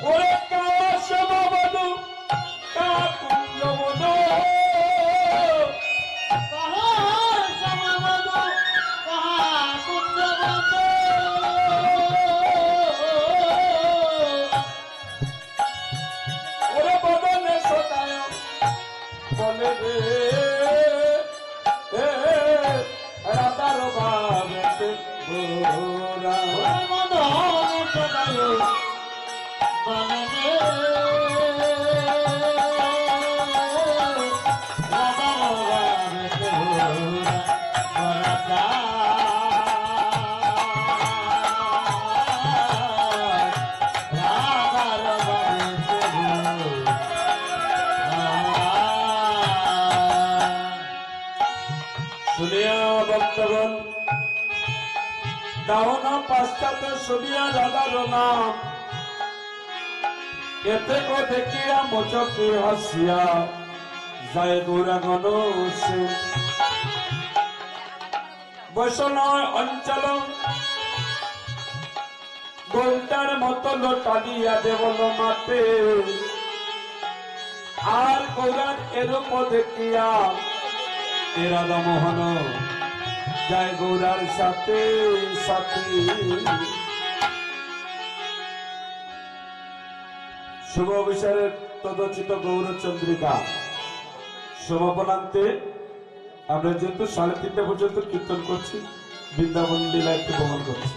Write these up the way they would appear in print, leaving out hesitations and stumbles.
ওরে কাশববধূ কাকুঞ্জবধূ ওরে বদনে সদায় বলে রে রাধার ভাবেতে গোরা বদনে সদায় বলে রে রাধার ভাবেতে গোরা শুনিয়া ভক্তগণ দাওনা পাশ্চাত্য শুনিয়া রাধার নাম এতে কো দেখিয়া মোচকে হাসিয়া যায় গৌরাঙ্গন সে বৈষ্ণব অঞ্চল গোলটার মতো টানিয়া দেবল মাতে আর গৌরাঙ্গ এরূপ দেখিয়া রাধা মোহন যায় গৌরার সাথে সাথে শুভ বিচারের তদচিত গৌরচন্দ্রিকা সমাপনান্তে আমরা যেহেতু 3:30 পর্যন্ত কীর্তন করছি, বৃন্দাবন লীলা একটু ভ্রমণ করছি।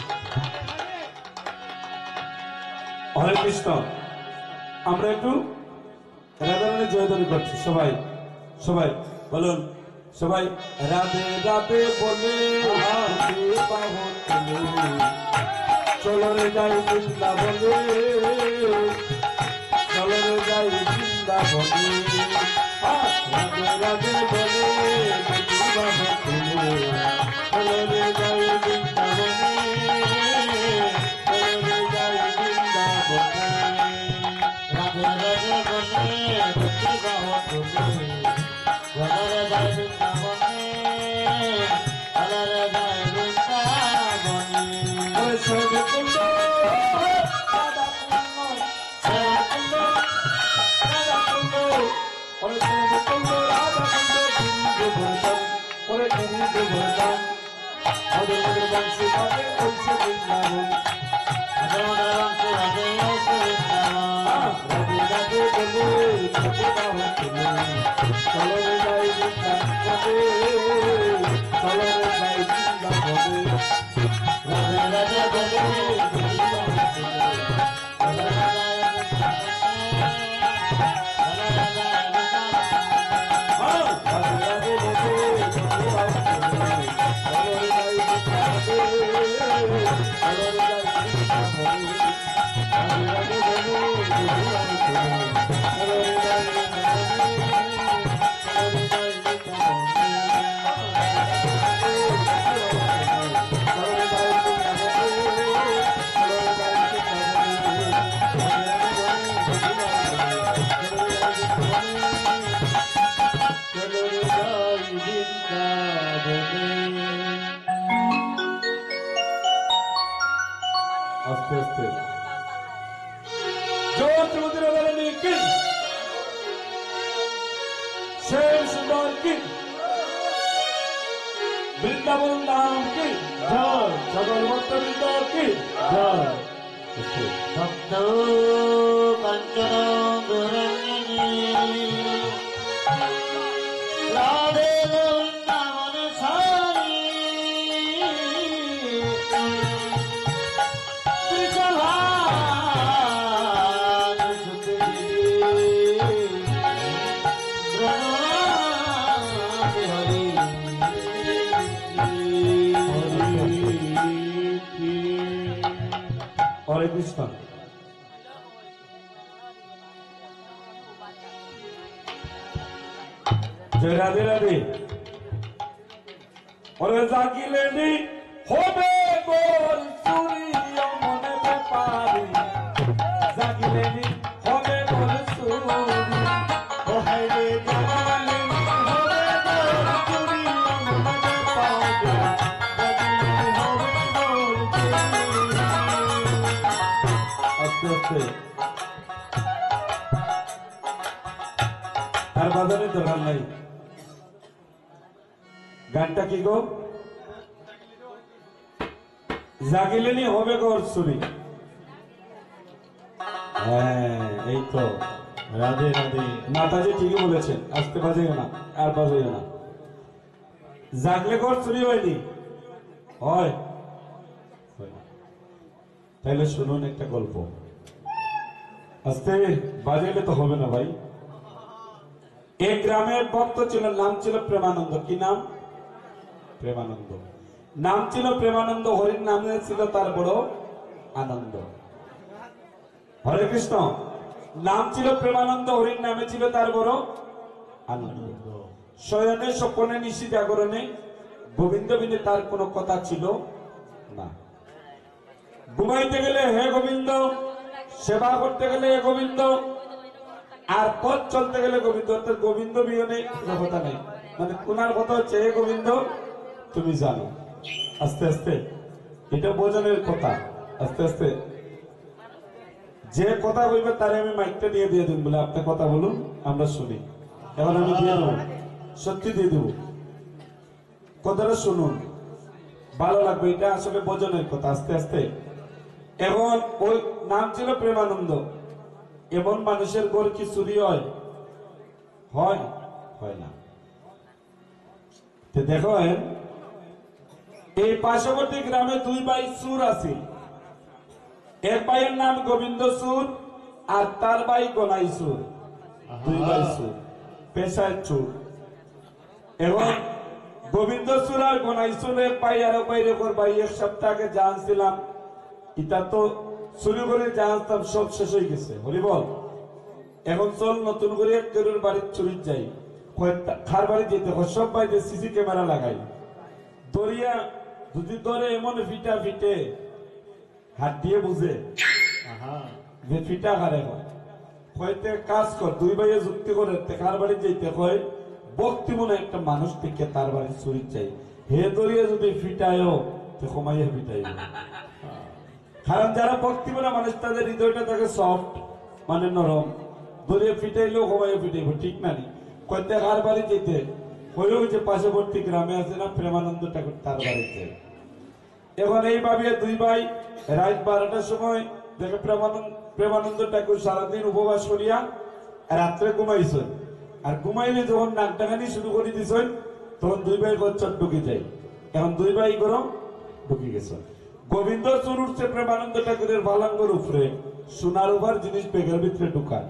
হরে কৃষ্ণ। আমরা একটু রাধারানী জয়ধ্বনি করছি। সবাই সবাই বলুন, সবাই রাধে রাধে বলে চলো রে যাই বৃন্দাবনে, চলো রে যাই বৃন্দাবনে, রাধে রাধে বলে চলো রে যাই বৃন্দাবনে, চলো রে যাই বৃন্দাবনে, রাধে রাধে বলে বলরে যায় বৃন্দাবনে, বলরে যায় বৃন্দাবনে। সবে কুণ্ড রাধা কুণ্ড, সবে কুণ্ড রাধা কুণ্ড, ওরে সবে কুণ্ড রাধা কুণ্ড, গিরিজ ভরদান, ওরে গিরিজ ভরদান, ওরে ওরে বংশী বাজে ওইসে বৃন্দাবন, রাধে বংশী বাজে ওইসে বৃন্দাবন, রাধে রাধে বলে ছোটে বাহু তুলে, চলো রে যাই বৃন্দাবনে, চলো রে যাই বৃন্দাবনে, রাধে রাধে বলে আস্তে আস্তে জোর শ্রীমতী রাধারানী কি শ্যাম সুন্দর কি বৃন্দাবন ধাম কি জয়, জগন্নাথ বৃন্দ কি জয়। ভক্ত কাঞ্চন গৌরাঙ্গিনী রাধে বৃন্দাবনে সারি ত্রিশভান সুতে প্রণামে হরি হরে কৃষ্ণ। জয় রাধে রাধে। ওরে জাগিলেনি হবে গোল সূর্য মনে পারি, জাগিলেনি হবে গোল সূর্য, ও হাইরে জাগিলেনি হবে গোল সূর্য মনে পারি, জাগিলেনি হবে গোল সূর্য। আস্তে আস্তে আর বাজারের দরকার নাই। গানটা কি গো? জাগিলেনি হবে গোর চুরি। হ্যাঁ এই তো রাধে রাধে। মাতাজি ঠিকই বলেছেন, আসতে বাজাইও না আর বাজাইও না। জাগলে গোর চুরি হয়নি, হয় তাইলে শুনুন একটা গল্প। আস্তে বাজাইলে তো হবে না ভাই। এক গ্রামের ভক্ত ছিল, নাম ছিল প্রেমানন্দ। কি নাম? প্রেমানন্দ। নাম ছিল প্রেমানন্দ, হরির নামে ছিল তার বড় আনন্দ। হরে কৃষ্ণ। নাম ছিল প্রেমানন্দ, হরির নামে ছিল তার বড় আনন্দ। শয়নে স্বপনে নিশি জাগরণে গোবিন্দ বিনে তার কোনো কথা ছিল না। ঘুমাইতে গেলে হে গোবিন্দ, সেবা করতে গেলে হে গোবিন্দ, আর পথ চলতে গেলে গোবিন্দ। অর্থাৎ গোবিন্দ বিহনে কোনো কথা নেই, মানে কোনার কথা হচ্ছে হে গোবিন্দ তুমি জানো। আস্তে আস্তে এটা বোঝানোর কথা। আস্তে আস্তে যে কথা বলবে তারে আমি মাইকটা দিয়ে দিন, বলে আপনি কথা বলুন আমরা শুনি। এখন আমি দিয়ে দেবো, সত্যি দিয়ে দেবো, কথাটা শুনুন, ভালো লাগবে। এটা আসলে বোঝানোর কথা। আস্তে আস্তে এখন ওই নাম ছিল প্রেমানন্দ। এমন মানুষের গোর কি চুরি হয়? হয়? হয় না। দেখো এই পার্শ্ববর্তী গ্রামে দুই ভাই সুর আছে। এক ভাইয়ের নাম গোবিন্দ সুর আর তার ভাই গনাই সুর। দুই ভাই সুর, পেশায় চুর। এবং গোবিন্দ সুর আর গনাই সুরের ভাই আরো বাইরে ভাই এক সপ্তাহ আগে জানছিলাম, এটা তো শুরু করে জানতাম সব শেষ হয়ে গেছে। হরি বল। এখন চল নতুন করে এক জনের বাড়ির চুরি যাই, খার বাড়ি যেতে হয়। সব বাড়িতে সিসি ক্যামেরা লাগাই, দরিয়া যদি ধরে এমন ফিটা ফিটে হাত দিয়ে বুঝে যে ফিটা হারে হয়। হয়তো কাজ কর, দুই ভাইয়ে যুক্তি করে খার বাড়ি যেতে হয়, বক্তি মনে একটা মানুষ থেকে তার বাড়ি চুরি চাই। হে দরিয়া যদি ফিটায়ও তো কমাইয়া ফিটাই। কারণ যারা ভক্তি বলে মানুষ, তাদের হৃদয়টা থাকে সফট, মানে নরম। দরিয়া ফিটাইলেও কমাইয়া ফিটাইব, ঠিক না? কয়তে কার বাড়ি যেতে হইলেও যে পার্শ্ববর্তী গ্রামে আছে না প্রেমানন্দ ঠাকুর, তার বাড়িতে। এখন এইভাবে দুই ভাই রাত 12টার সময় দেখে প্রেমানন্দ ঠাকুর সারাদিন উপবাস করিয়া রাত্রে ঘুমাইছেন। আর ঘুমাইলে যখন নাক ডাকানি শুরু করে দিছেন, তখন দুই ভাই গচ্ছর ঢুকে যায়। এখন দুই ভাই গরম ঢুকে গেছে। গোবিন্দ চুর উঠছে প্রেমানন্দ ঠাকুরের ভালাঙ্গর উপরে, সোনার উপর জিনিস বেগের ভিতরে ঢুকায়।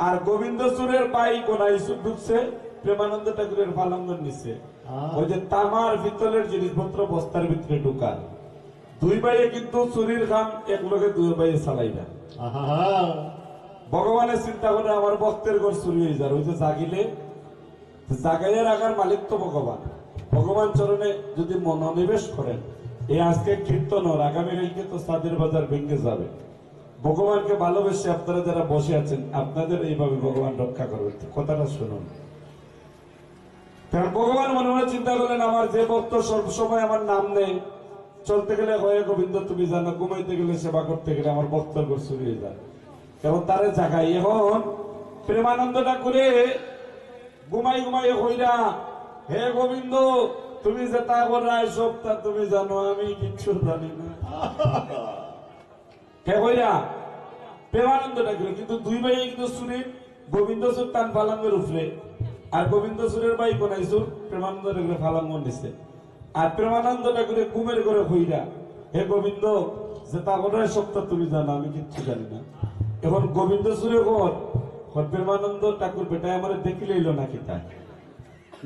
আর গোবিন্দ চুরের ভাই গোনাই চুর ঢুকছে প্রেমানন্দ ঠাকুরের ভালাঙ্গর নিচে, ওই যে তামার পিতলের জিনিসপত্র বস্তার ভিতরে ঢুকায়। দুই ভাইয়ে কিন্তু চুরির কাম একলগে দুই ভাইয়ে চালাই না। ভগবানের চিন্তা করে আমার ভক্তের ঘর চুরি হয়ে যায়। ওই যে জাগিলে জাগাইয়া রাখার মালিক তো ভগবান। ভগবান চরণে যদি মনোনিবেশ করেন, এই আজকে কীর্তন আগামীকালকে তো সাদের বাজার ভেঙে যাবে। ভগবানকে ভালোবেসে আপনারা যারা বসে আছেন, আপনাদের এইভাবে ভগবান রক্ষা করবে। কথাটা শুনুন। ভগবান মনে মনে চিন্তা করলেন, আমার যে ভক্ত সবসময় আমার নাম নেই, চলতে গেলে হয়ে গোবিন্দ তুমি জানো, ঘুমাইতে গেলে সেবা করতে গেলে আমার ভক্তর ঘর চুরি হয়ে যায়। এবং তারে জাগাই। এখন প্রেমানন্দটা করে ঘুমাই ঘুমাই হইরা, হে গোবিন্দ তুমি যে তা করাই সব তা তুমি জানো, আমি কিচ্ছু জানি না। হে হইরা প্রেমানন্দটা করে। কিন্তু দুই ভাই কিন্তু চুরি, গোবিন্দ চুর টান ফালাঙ্গের উপরে, আর গোবিন্দ চুরের ভাই কোনাই চুর প্রেমানন্দ ঠাকুরের ফালাঙ্গর নিছে। আর প্রেমানন্দ ঠাকুরের ঘুমের করে হইরা, হে গোবিন্দ যে তা করাই সব তা তুমি জানো, আমি কিচ্ছু জানি না। এখন গোবিন্দ চুরে ঘর প্রেমানন্দ ঠাকুর বেটায় আমার দেখি লইল নাকি, তাই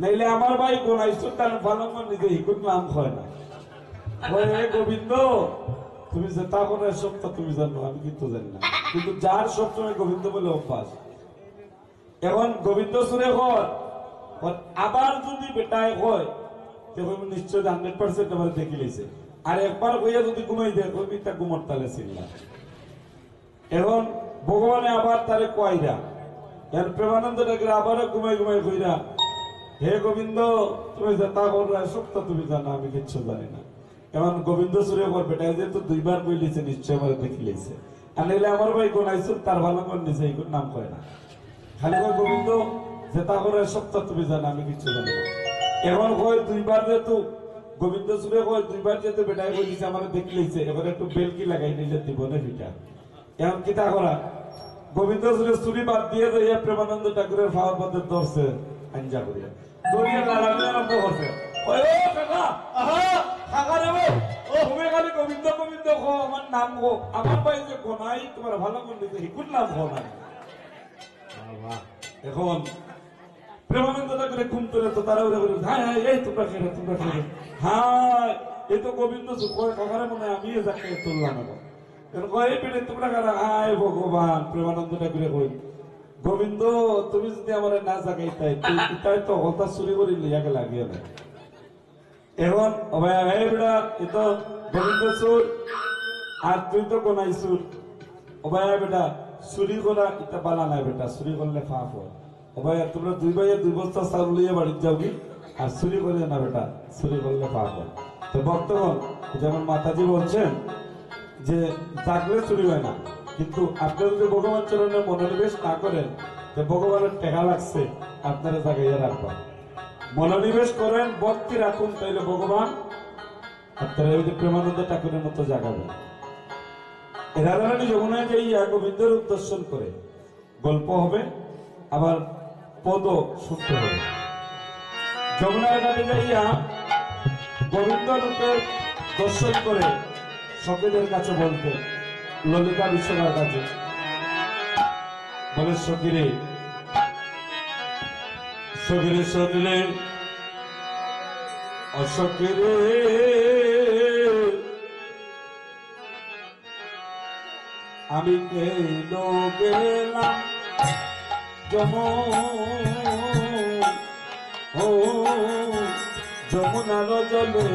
নাইলে আমার ভাই গোনাই চুর টান ফালাঙ্গর নিজে হিকুর নাম হয় না। হে গোবিন্দ তুমি যে তা করাই সব তা তুমি জানো, আমি কিন্তু জানি না। কিন্তু যার সবসময় গোবিন্দ বলে অভ্যাস। এখন গোবিন্দ সুরে ঘর আবার যদি বেটায় হয়, তখন নিশ্চয় 100% আমার দেখি লেছে। আর একবার হইয়া যদি ঘুমাই দেয়, ওই তা ঘুমর তালে ছিল। এখন ভগবানে আবার তারে কয়রা, এর প্রেমানন্দ ঠাকুর আবারও ঘুমাই ঘুমাই কইরা, হে গোবিন্দ তুমি যে তা করলা সব তো তুমি জানো, আমি কিচ্ছু জানি না। এখন গোবিন্দ সুরে ঘর বেটায় যেহেতু দুইবার বই লিছে, নিশ্চয় আমার দেখি লেছে। আর নাইলে আমার ভাই গোনাইছুর তার ভালো করে নিছে, এই নাম কয় না। খালি গোবিন্দ যে তাহলে সপ্তাহ তুমি জানো আমি কিছু জানি না। এখন কয় দুইবার যেহেতু গোবিন্দ সুরে কয় দুইবার যেহেতু বেটাই কই দিছে আমার দেখলেইছে এবার একটু বেলকি লাগাই নিলে দিব না ভিটা। এখন কিতা করা গোবিন্দ সুরে চুরি বাদ দিয়ে যাইয়া প্রেমানন্দ ঠাকুরের ফাওয়ার পথে ধরছে আঞ্জা করিয়া দরিয়া লাগানো আরম্ভ করছে। ওই ও কাকা কাকা রে ও তুমি খালি গোবিন্দ গোবিন্দ কো আমার নাম কো আমার ভাই যে গোনাই তোমার ভালো করে দিতে হিকুর নাম কো না। এখন প্রেমানন্দ ঠাকুরে ঘুম তোলে তো তারা ওরা বলে হ্যাঁ হ্যাঁ এই তোমরা খেলে হ্যাঁ এই তো গোবিন্দ কয় কাকারে মনে হয় আমি যাকে তুললাম এখন কয় এই পেটে তোমরা কারা হায় ভগবান প্রেমানন্দ ঠাকুরে কই গোবিন্দ তুমি যদি আমার না জাগাইতাই তাই তো হতা চুরি করি লিয়াকে লাগিয়ে না। এখন ভাইয়া হে বেটা এ তো গোবিন্দ সুর আর তুই তো কোনাই সুর ও ভাইয়া বেটা চুরি করা এটা বালা নাই বেটা চুরি করলে পাপ হয়। ও ভাইয়া তোমরা দুই ভাইয়া 2 বস্তা চাউল লিয়ে বাড়িতে যাওগি আর চুরি করে না বেটা চুরি করলে পাপ হয়। তো বর্তমান যেমন মাতাজি বলছেন যে জাগলে চুরি হয় না কিন্তু আপনি যদি ভগবান চরণে মনোনিবেশ না করেন যে ভগবানের টেকা লাগছে আপনারা জাগাইয়া রাখবেন মনোনিবেশ করেন ভক্তি রাখুন তাইলে ভগবান আপনারা ওই যে প্রেমানন্দ ঠাকুরের মতো জাগাবেন। রাধারানী যমুনায় যাইয়া গোবিন্দের দর্শন করে গল্প হবে আবার পদ শুনতে হবে। যমুনার ঘাটে যাইয়া গোবিন্দ রূপের দর্শন করে সখীদের কাছে বলতে ললিতা বিশ্বকার কাছে বলে সখীরে সখীরে সখীরে অসখীরে আমি কেন গেলাম যমুনার জলে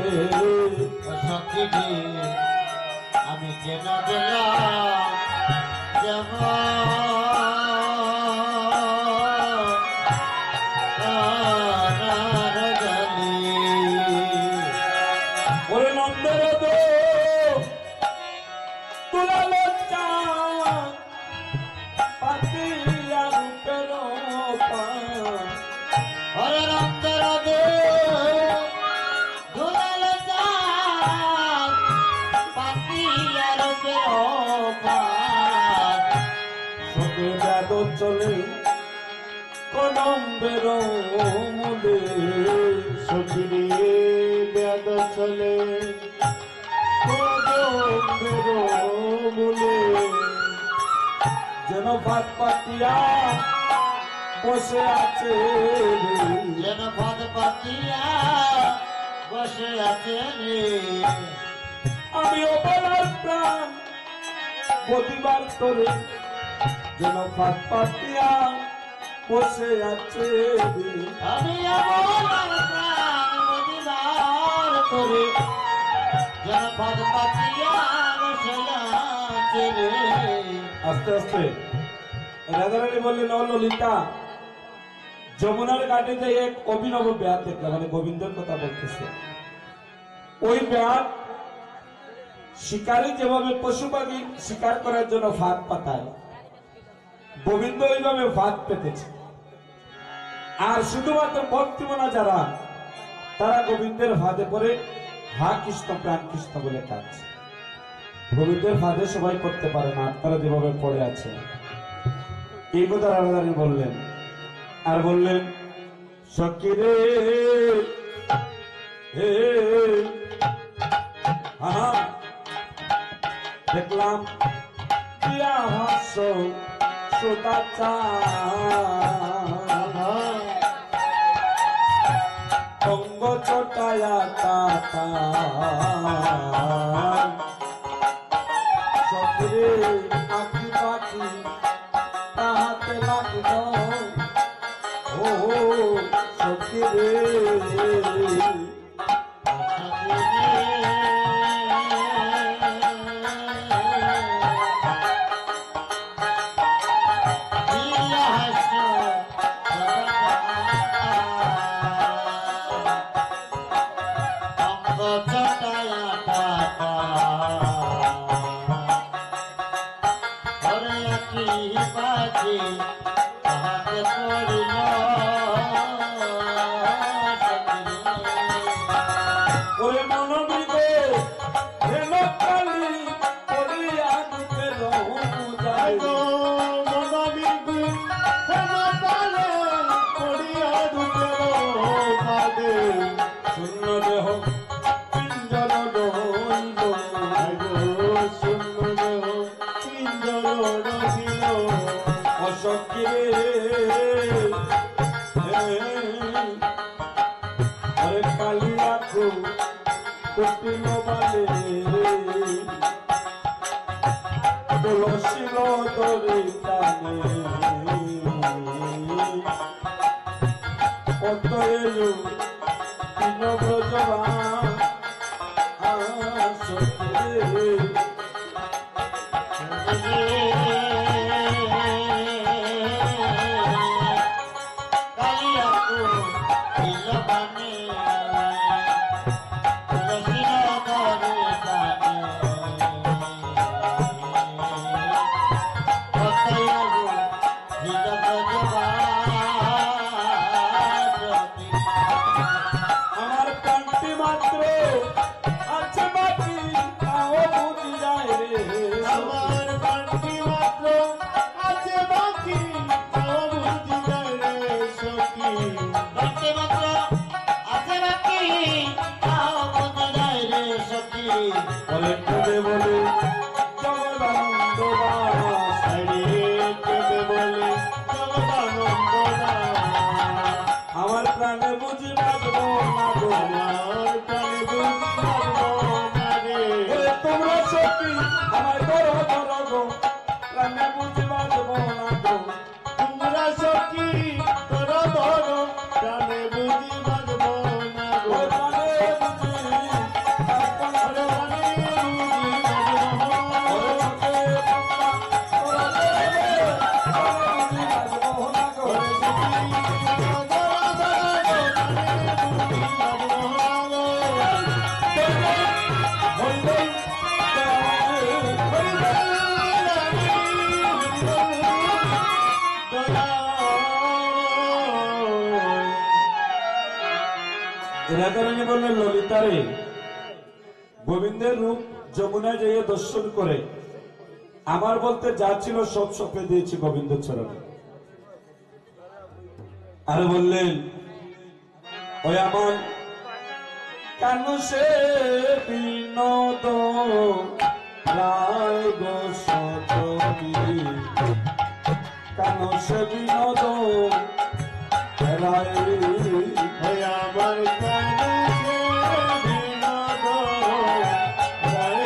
সখীরে আমি কেন গেলাম ওরে নন্দর দো তুলালো চাঁদ পাতিয়া রূপের পান হরে নন্দর দে দুলাল চাঁদ পাতিয়ার বেরোপান সখী বেদ চলে কদম্বের মূলে সখীরে বেদ চলে কদম্বের মূলে যেন ভাত পাতিয়া বসে আছে যেন ভাত পাতিয়া বসে আছে রে আমি অবলার প্রাণ প্রতিবার করে যেন ভাত পাতিয়া বসে আছে আমি আমার প্রাণ মদিনার করে যেন ভাত পাতিয়া বসে আছে রে আস্তে আস্তে রাধারানী বললেন ও ললিতা যমুনার ঘাটে যে এক অভিনব ব্যাট দেখলাম মানে গোবিন্দের কথা বলতেছে ওই ব্যাট শিকারী যেভাবে পশু পাখি শিকার করার জন্য ফাঁদ পাতায় গোবিন্দ ওইভাবে ফাঁদ পেতেছে আর শুধুমাত্র ভক্তিমনা যারা তারা গোবিন্দের ফাঁদে পড়ে হা কৃষ্ণ প্রাণ কৃষ্ণ বলে কাঁদছে। গোবিন্দের ফাঁদে সবাই করতে পারে না আপনারা যেভাবে পড়ে আছে এই কথা রাধারানী বললেন আর বললেন সখীরে হে দেখলাম প্রিয়া হাস্য অঙ্গ চটায়া কাটা সখীরে আঁকি পাখি তাহাতে লাগল ও সখীরে চটায়া কি বাজে তাহাকে করিল ওরে মনোবিদে হেন কালি করিয়া দুঃখে রহু যায় গো মনোবিদে হেন কালে করিয়া দুঃখে রহু বাদে শূন্য দেহ পিঞ্জর রহিল শূন্য দেহ পিঞ্জর রহিল অসখী আরে কালি রাখো কুটিল বালে তুলসীর দরে টানে কত এলো তিন ব্রজবা আসরে আমার প্রাণটি মাত্র আছে বাকি তাও বুঝি যায় রে আমার বাড়তি মাত্র আছে বাকি তাও বুঝি যায় রে সখী বাড়তি মাত্র আছে বাকি তাও বুঝি যায় রে সখী বলে কেঁদে বলে জগদানন্দ দাস রে কেঁদে বলে জগদানন্দ দাস আমার প্রাণে বুঝি বাঁচব না গো আমার প্রাণে বুঝি পারবো না রে ওরে তোমরা সত্যি আমায় ধরো ধরো গো প্রাণে বুঝি বাঁচব না গো তোমরা সখী তোরা ধরো প্রাণে বুঝি বাঁচবো না গো ওরে প্রাণে বুঝি বাঁচব না ওরে গো। প্রাণে বুঝি বাঁচবো ওরে চোখে পাতা তোরা দেবে, প্রাণে বুঝি বাঁচব না গো। হই হই রাধারানী বললেন ললিতারে গোবিন্দের রূপ যমুনায় যাইয়ে দর্শন করে আমার বলতে যা ছিল সব সপে দিয়েছি গোবিন্দ চরণে। আর বললেন ওই আমার কানুষে বিনোদ রায় গো সতী কানুষে বিনোদ রায় আমার কানে বিনোদ রায়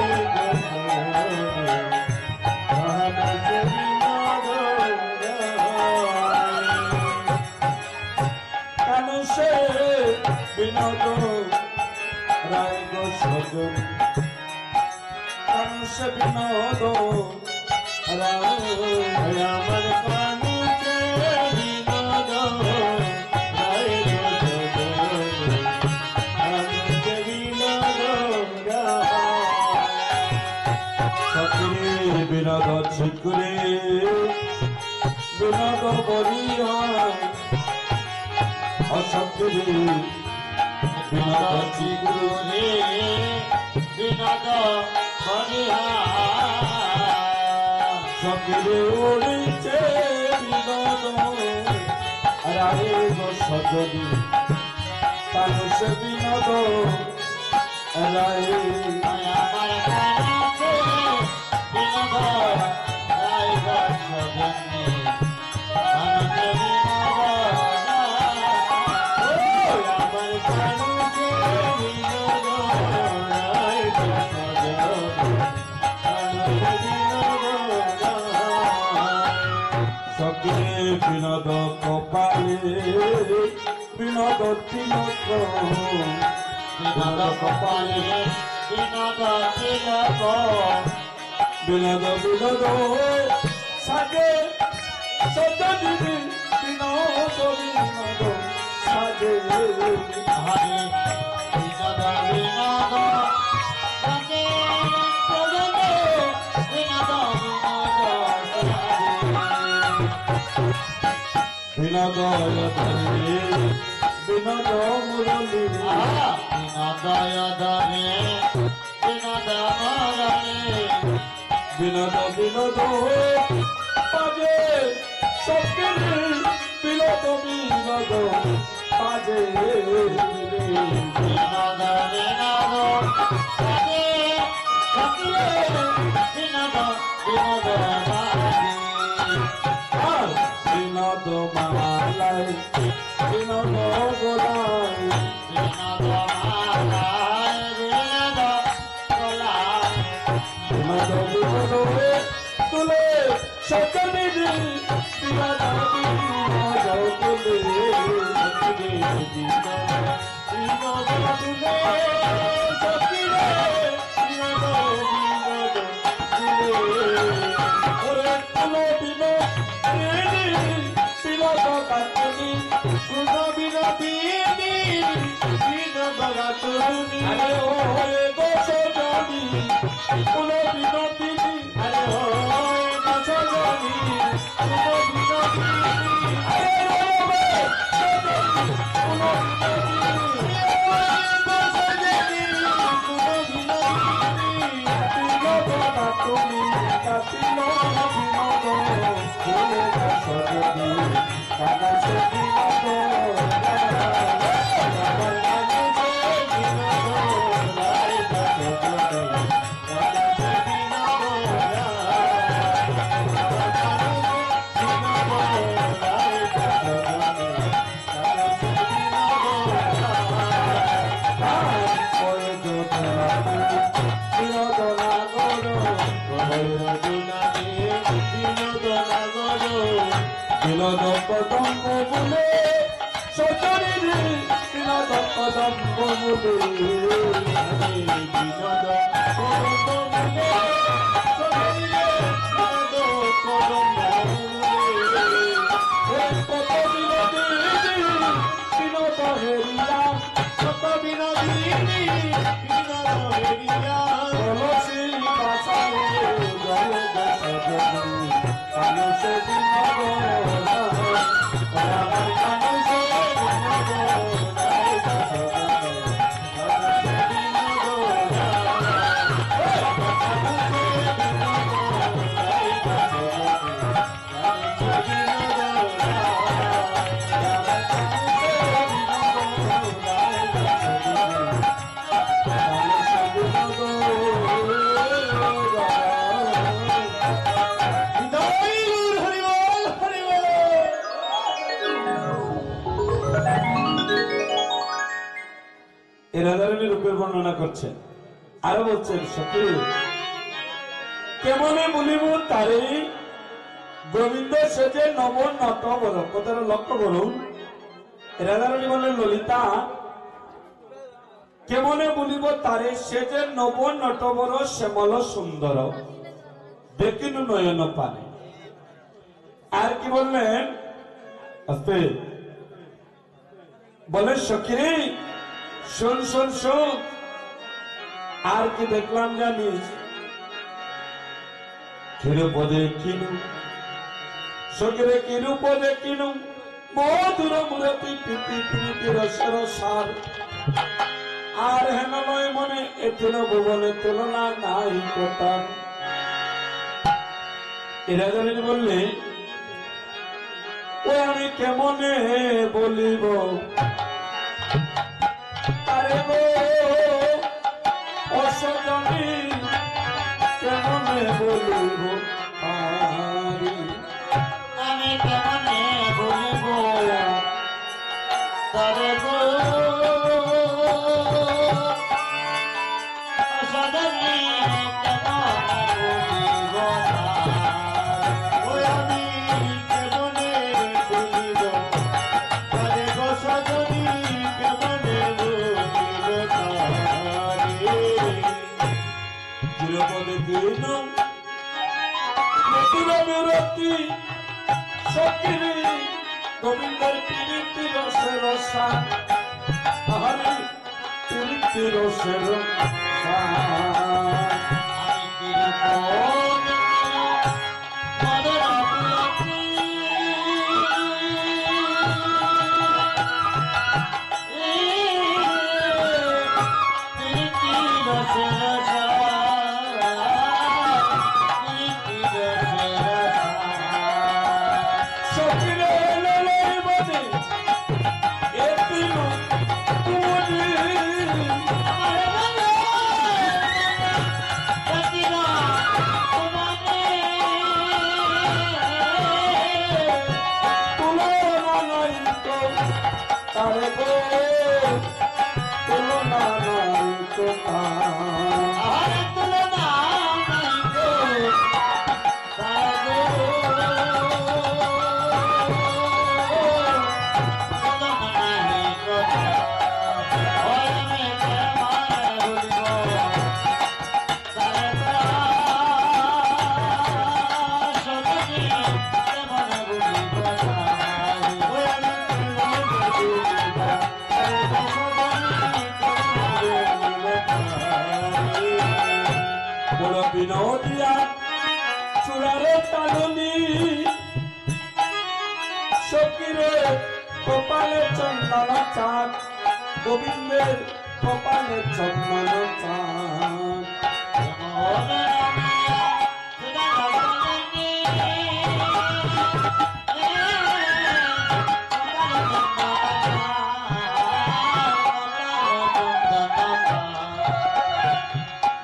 কানুষে বিনোদ রায় গো সজন কানুষে বিনোদ রায় আমার কানে বিনোদ রায় সখিরে বিনোদ ছিকুরে বিনোদ বলিয়া অসখিরে বিনোদ ছিকুরে বিনোদ বলিয়া সখিরে উড়িছে বিনোদ রায় গো সজনী কানুষ বিনোদ রায় আমার কানে বিনোদ রায় সজনী কানে আমার কানে বিনোদ রায় সখিরে বিনোদ কপালে বিনোদ তিলক বিনোদ কপালে বিনোদ তিলক বিনোদ বিনোদ সাজে সজনী বিনোদ বিনোদ সাজে হরে বিনোদ বিনোদ সজে সজনে বিনোদ বিনোদ বিনোদ ধরে বিনোদ মুরলী বিনোদয় ধরে বিনোদ মরণে বিনোদ বিনোদ বাজে সবকে বিনোদ বিনোদ বাজে বিনোদ বিনোদ বাজে সকলে বিনোদ বিনোদ বাজে আর বিনোদ মালাই বিনোদ গোলাই বিনোদ মালায় বিনোদ গোলায় বিনোদ বিনোদ তুলে সকলে বিনোদ বিনোদ তুলে ওরে তুলো বিনোদ কাটনি আরে ও হয়ে গোসো জানি তুলো বিনোদিনী আরে ও গোসো জানি তুলো বিনোদিনী আরে ও তুলো বিনোদ কাটনি কাটিলো বিনোদ ভুলে গোসো জানি কানা সে বিনোদ বিনোদ পদম্ব বলে সচরি বিনোদ পদম্ব বলে বিনোদ কদম বলে কত বিনোদী বিনোদ হেরিয়া কত বিনোদিনী বিনোদ হেরিয়া তুলসী পাশারে জল সজনী মানুষ বিনোদ রাধারানী রূপের বর্ণনা করছেন আরো বলছেন সত্যি কেমনে বলিব তারে গোবিন্দ সেজে নব নত বল কথাটা লক্ষ্য করুন রাধারানী বলেন ললিতা কেমনে বলিব তারে সেজে নব নট বর শ্যামল সুন্দর দেখিনু নয়ন পানে আর কি বললেন আস্তে বলে সখিরে শোন শোন শোন আর কি দেখলাম জানিস কিরূপদে কিনু সখিরে কিরূপদে কিনু মধুর মূরতি প্রীতি প্রীতি রসের সার আর হেনময় মনে এতিন ভুবনে তুলনা নাই কথা এরা জানেন বললে ও আমি কেমনে বলিব আরে গো অসজনী কেমনে বলিব আমি কেমনে বলিব তবে গো সদনে কেমনে বলিব ওই আমি কেমনে বলিব তবে গো সদনে কেমনে বলিব চিরপদে দিন মধুর বিরতি সখিনী গোবিন্দের প্রীতি রসের সার আহারে প্রীতি রসের সার আমি তারে গো তুলনা নাই তো তার। আর তুলনা নাই গো তার গো তুলনা নাই গো তার। ওই আমি কেমন ভুলিব তার গো সখী কেমন ভুলিব তার। ওই আমি কেমন ভুলিব তার গো বড় বিনোদিয়া চূড়ারে টানুনি সখীরে কপালে চন্দন চাঁদ গোবিন্দের কপালে চন্দন চাঁদ।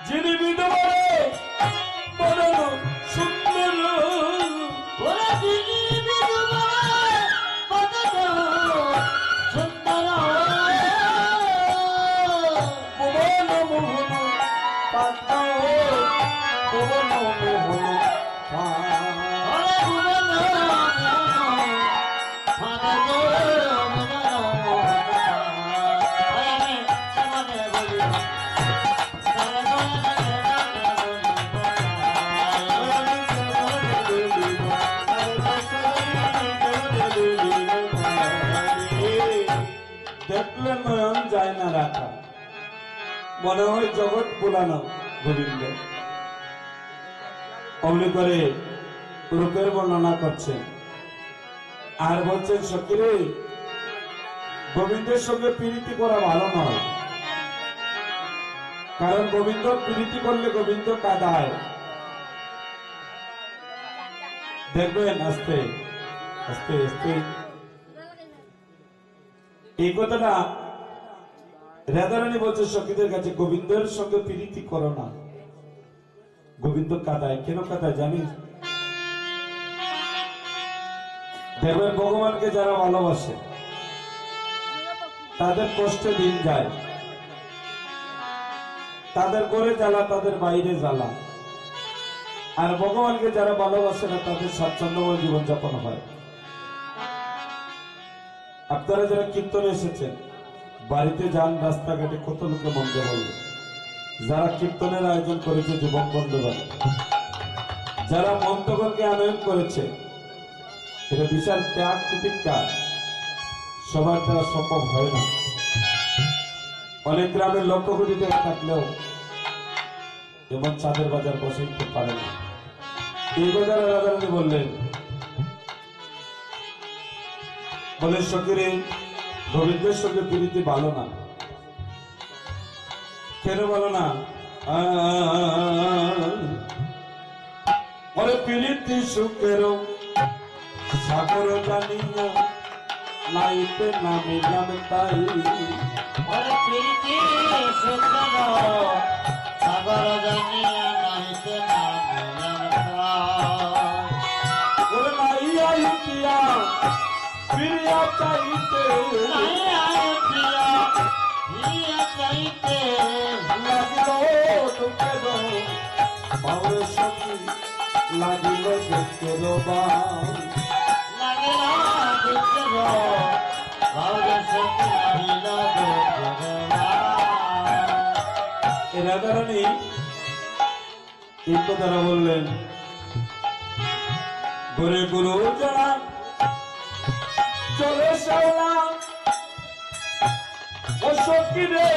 যিনি বিধবারে বরণ সুন্দর ভুবন মোহন পাত্র ভুবন মোহন দেখলে নয়ন যায় না রাখা, মনে হয় জগৎ বোলানো গোবিন্দ। অমনি করে রূপের বর্ণনা করছেন আর বলছেন সখীরে গোবিন্দের সঙ্গে প্রীতি করা ভালো নয়, কারণ গোবিন্দ প্রীতি করলে গোবিন্দ কাঁদায়। দেখবেন আস্তে আস্তে আস্তে এই কথাটা রাধারানী বলছে সখীদের কাছে, গোবিন্দের সঙ্গে প্রীতি করো না, গোবিন্দ কাঁদায়। কেন কাঁদায় জানিস? দেখবেন ভগবানকে যারা ভালোবাসে তাদের কষ্টে দিন যায়, তাদের ঘরে জ্বালা, তাদের বাইরে জ্বালা। আর ভগবানকে যারা ভালোবাসে না তাদের স্বাচ্ছন্দ্যময় জীবনযাপন হয়। আপনারা যারা কীর্তনে এসেছেন বাড়িতে যান, রাস্তাঘাটে কত লোকে মন্দ বলবে। যারা কীর্তনের আয়োজন করেছে যুবক বন্ধুগণ, যারা মন্ত্রগণকে আনয়ন করেছে, এটা বিশাল ত্যাগ প্রতিজ্ঞা, সবার দ্বারা সম্ভব হয় না। অনেক গ্রামের লক্ষ কোটি টাকা থাকলেও যেমন চাঁদের বাজার বসাইতে পারে না। এই কথা রাধারানী বললেন, বলে সখীরে গোবিন্দের সঙ্গে প্রীতি ভালো না। কেন ভালো না? বলে প্রীতি সুখের সাগর জানিয়া নাইতে নামিলাম তাই। সাগর জানিয়া নাইতে ওরে নাইয়া ইতিয়া ফিরিয়া চাইতে লাগিল দুঃখের বাউরে সখী লাগিল দুঃখের বাউ। রাধারানী এই কথাটা বললেন, ঘরে গুরু যারা চলে শাওলা ও সখীরে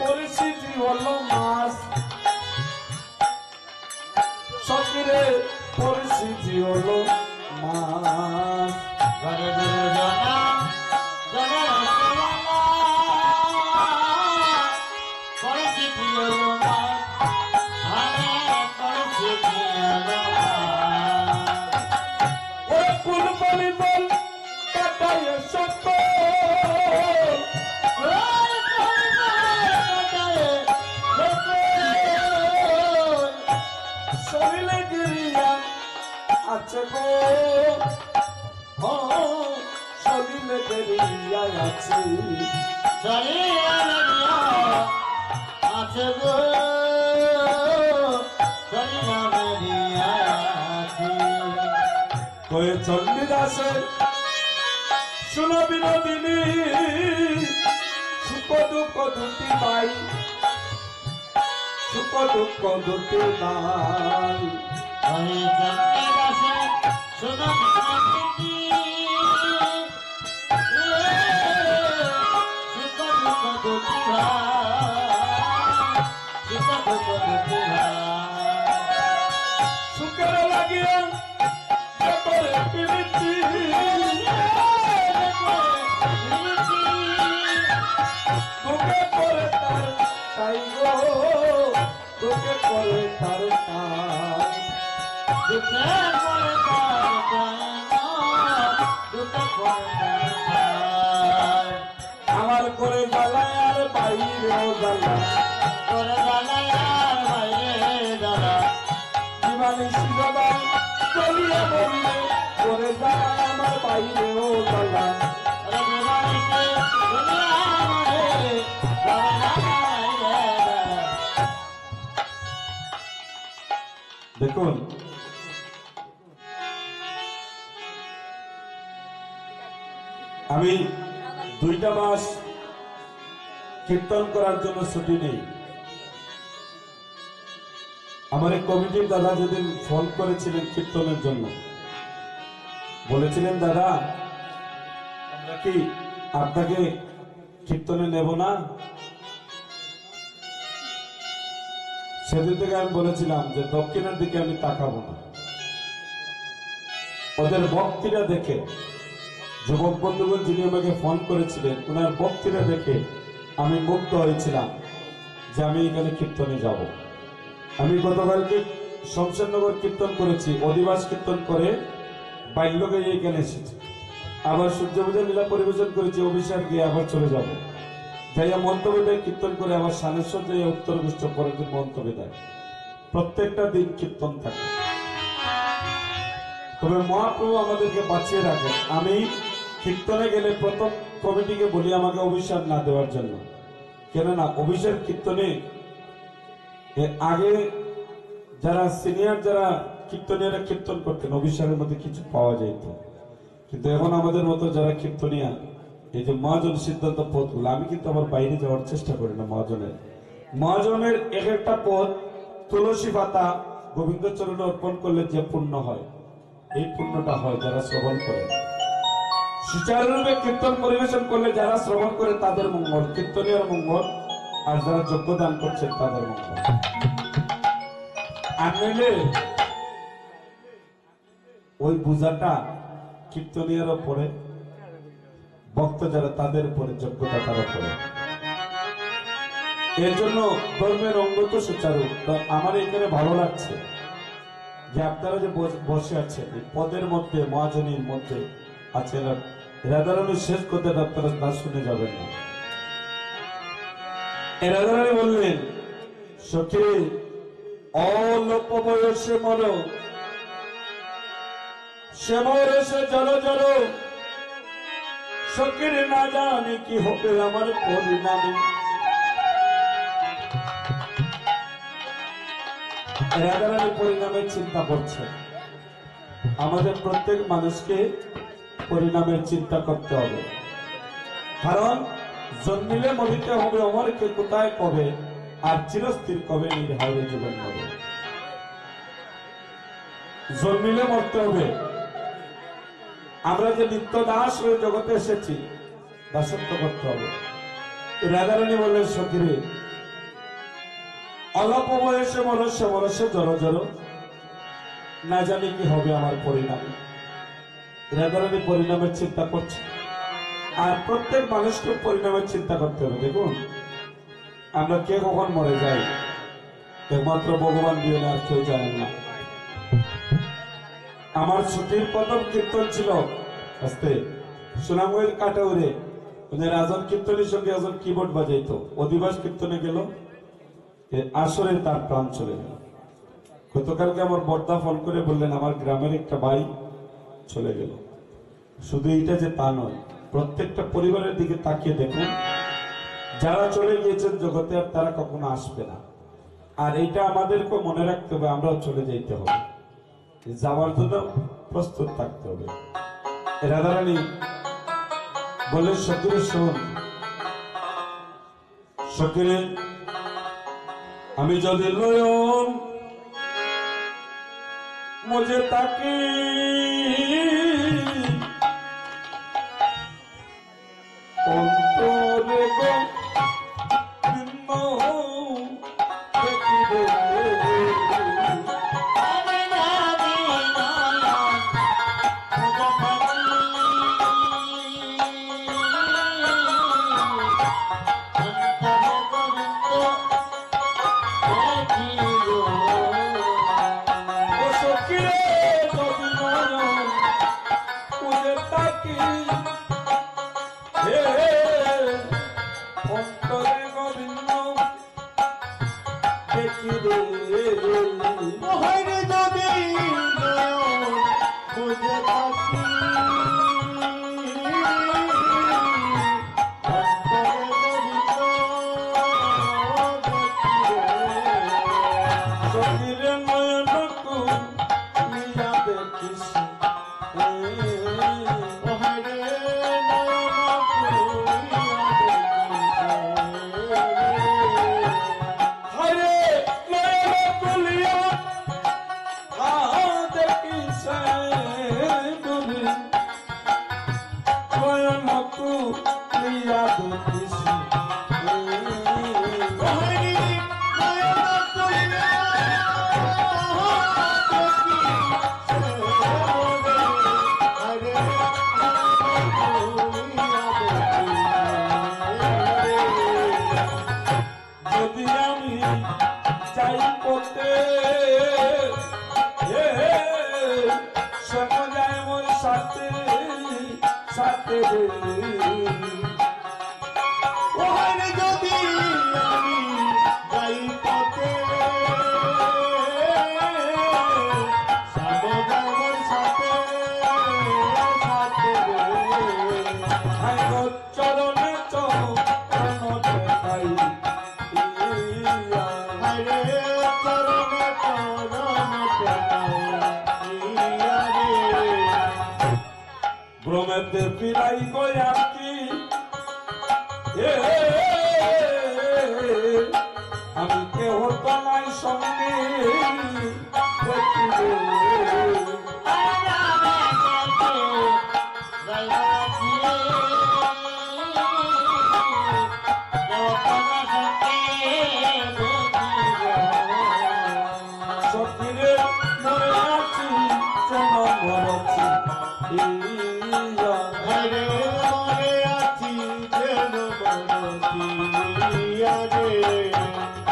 পরিস্থিতি হলো মাস, সখীরে পরিস্থিতি হলো মাস। ঘরে গুরু জনা পরিস্থিতি হলো ওরে কোন বলি বল কাটায় সত্য শরীরে গিরিয়া আছে গো, শরীর লেগে রিয়ায় আছি চলিয়া লাগিয়া আছে গো চলিয়া লাগিয়া আছে কয়ে চণ্ডীদাসে শুনো বিনোদিনী সুখ দুঃখ দুটি পাই সুখ দুঃখ দুটি পাই ওই চণ্ডীদাসে শোনো বিনোদিনী সুখ দুঃখ দুটি ভাই সুখ দুঃখ দুটি ভাই সুখের লাগিয়া করে প্রীতি তোকে করে তার তাই গো তোকে করে তার তাই দুঃখে পড়ে তার প্রাণ দুঃখে পড়ে তার প্রাণ আমার করে জ্বালায় আর বাইরেও জ্বালায় করে জ্বালায় আর বাইরে জ্বালা জীবনে শিরদায় চলিয়া বললে করে জ্বালায় আমার বাইরেও জ্বালায় ওরে বিমানিকে দুনিয়া মরে যাবে না বাইরে জ্বালা দেখুন আমি 2টা মাস কীর্তন করার জন্য ছুটি নেই আমার এই কমিটির দাদা যেদিন ফোন করেছিলেন কীর্তনের জন্য বলেছিলেন দাদা আমরা কি আপনাকে কীর্তনে নেব না সেদিন থেকে আমি বলেছিলাম যে দক্ষিণের দিকে আমি তাকাবো না ওদের ভক্তিটা দেখে যুবক বন্ধুগণ যিনি আমাকে ফোন করেছিলেন ওনার ভক্তিটা দেখে আমি মুগ্ধ হয়েছিলাম যে আমি এখানে কীর্তনে যাব আমি গতকালকে শমশেরনগর কীর্তন করেছি অধিবাস কীর্তন করে বাল্যকে এখানে এসেছি আবার সূর্যপূজা লীলা পরিবেশন করেছি অভিষেক গিয়ে আবার চলে যাব যাইয়া মন্তব্য দেয় কীর্তন করে আবার সানেশ্বর যাইয়া উত্তর গোষ্ঠ পরের দিন মন্তব্য দেয় প্রত্যেকটা দিন কীর্তন থাকে তবে মহাপ্রভু আমাদেরকে বাঁচিয়ে রাখেন আমি কীর্তনে গেলে প্রথম কমিটিকে বলি আমাকে অভিশাপ না দেওয়ার জন্য কেননা অভিষেক কীর্তনে আগে যারা সিনিয়র যারা কীর্তনীয়রা কীর্তন করতেন অভিষেকের মধ্যে কিছু পাওয়া যেত কিন্তু এখন আমাদের মতো যারা কীর্তনিয়া এই যে মহাজন সিদ্ধান্ত পথগুলো আমি কিন্তু আমার বাইরে যাওয়ার চেষ্টা করি না মহাজনের এক একটা পথ তুলসী পাতা গোবিন্দ চরণে অর্পণ করলে যে পুণ্য হয় এই পুণ্যটা হয় যারা শ্রবণ করে সুচারুরূপে কীর্তন পরিবেশন করলে যারা শ্রবণ করে তাদের মঙ্গল কীর্তনীয় মঙ্গল আর যারা যজ্ঞ দান করছেন তাদের মঙ্গল আর নইলে ওই পূজাটা কীর্তনীয়র পরে ভক্ত যারা তাদের উপরে যোগ্যতা তারা করে এর জন্য ধর্মের অঙ্গ তো সুচারু তো আমার এখানে ভালো লাগছে যে আপনারা যে বসে আছেন এই পদের মধ্যে মহাজনীর মধ্যে আছেন রাধারানী শেষ কথাটা আপনারা না শুনে যাবেন না রাধারানী বললেন সখী অল্প বয়সে মর সে মরে সে জল জল সখীর না জানি কি হবে আমার পরিণামে রাধারানী পরিণামের চিন্তা করছে আমাদের প্রত্যেক মানুষকে পরিণামের চিন্তা করতে হবে কারণ জন্মিলে মরিতে হবে অমরকে কোথায় কবে আর চিরস্থির কবে নির্হারে জীবন হবে জন্মিলে মরতে হবে আমরা যে নিত্য দাস হয়ে জগতে এসেছি দাসত্ব করতে হবে রাধারানী বললেন সখীরে অল্প বয়সে মরসে জড়ো জড়ো না জানি কি হবে আমার পরিণামে রাধারানী পরিণামের চিন্তা করছে আর প্রত্যেক মানুষকে পরিণামের চিন্তা করতে হবে দেখুন আমরা কে কখন মরে যাই একমাত্র ভগবান দিয়ে আর কেউ জানেন না আমার ছুটির প্রথম কীর্তন ছিল আস্তে সুনামগঞ্জের কাটাউরে রাজন কীর্তনের সঙ্গে একজন কিবোর্ড বাজাইতো অধিবাস কীর্তনে গেল আসরে তার প্রাণ চলে গেল গতকালকে আমার বর্দা ফোন করে বললেন আমার গ্রামের একটা ভাই চলে গেল শুধু এইটা যে তা নয় প্রত্যেকটা পরিবারের দিকে তাকিয়ে দেখুন, যারা চলে গিয়েছেন জগতে আর তারা কখনো আসবে না। আর এটা আমাদেরকেও মনে রাখতে হবে, আমরাও চলে যেতে হবে, যাওয়ার জন্য প্রস্তুত থাকতে হবে। রাধারানী বলে, সকিরে শোন, সকিরে আমি যদি নয়ন মুঝে তাকি অন্তরে গো ভিন্ন দেখিবে ব্রহ্মেতে ফিরাই গয়াকি আমি কেহ তোমায় সঙ্গে সখিরে মনে আছি যেন মরছি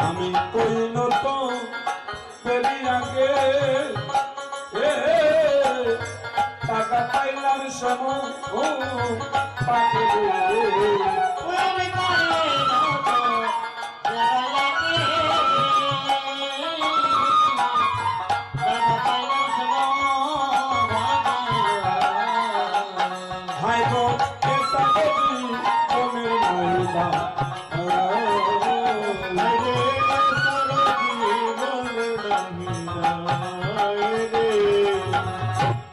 আমি কইন তো পেরিয়াকে টাকা পাইলাম সম পাকে হাই গো এসা দেবী কমের মহিলা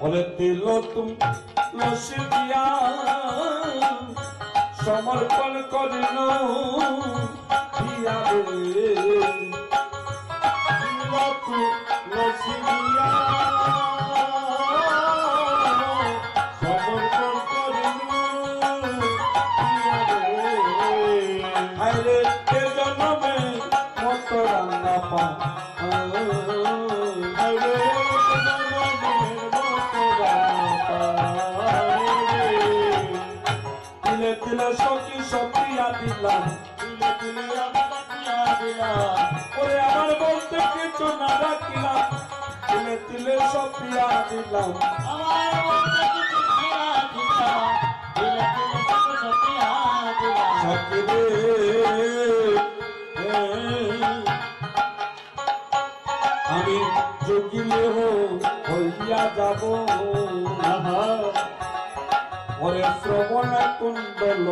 ওরে দিল তুমি লসি দিয়া সমর্পণ করিল দিয়া রে লসি দিয়া সমর্পণ করিল দিয়া রে আরে কে জন্মে মত রান্না পা সখী সপিয়া দিলাম ওরে আমার বলতে কিছু না রাখিলাম তিলে তিলে সপিয়া দিলাম সখী রে আমি যোগিলে হইয়া যাব ওরে শ্রবণ কুণ্ডল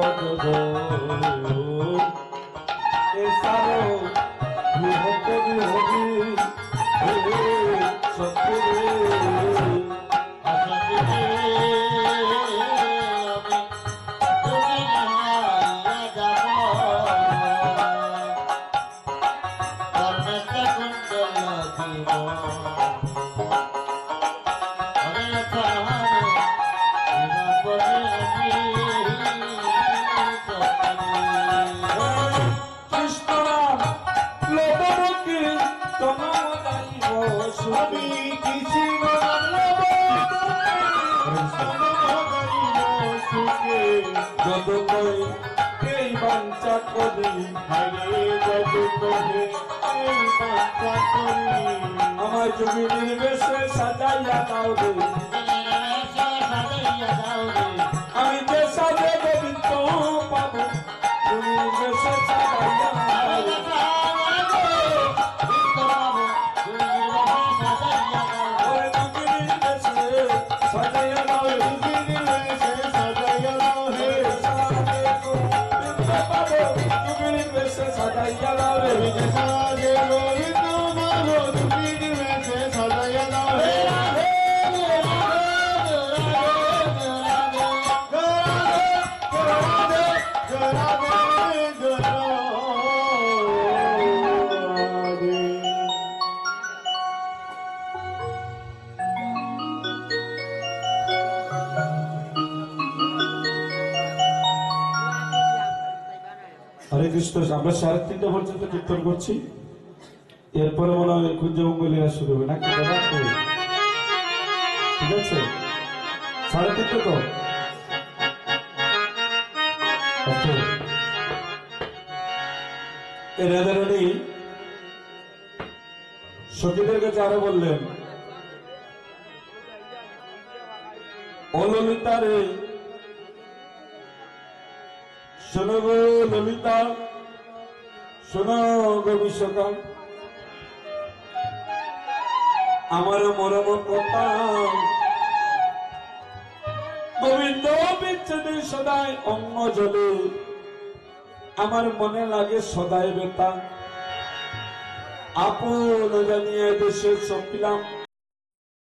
এসারো বিহতে বিহবি সত্যি আমার জমি নির্বেশে সাজাইয়া দাও রে আমি যে সাজে গোবিন্দ পাবো তুমি নির্বেশে সাজাইয়া হরে কৃষ্ণ। আমরা 3:30 পর্যন্ত কীর্তন করছি, এরপরে মনে হয় কুঞ্জমঙ্গলীরা শুরু হবে নাকি দাদা? ঠিক আছে, 3:30 তো রাধারানী সখীদের কাছে আরো বললেন, ও ললিতা রে, শোনো গো ললিতা, শোনো গো বিশ্বকা, আমার মরম কথা গোবিন্দ বিচ্ছেদে সদায় অঙ্গ জলে, আমার মনে লাগে সদায় বেতা, আপন জানিয়ে দেশে সপিলাম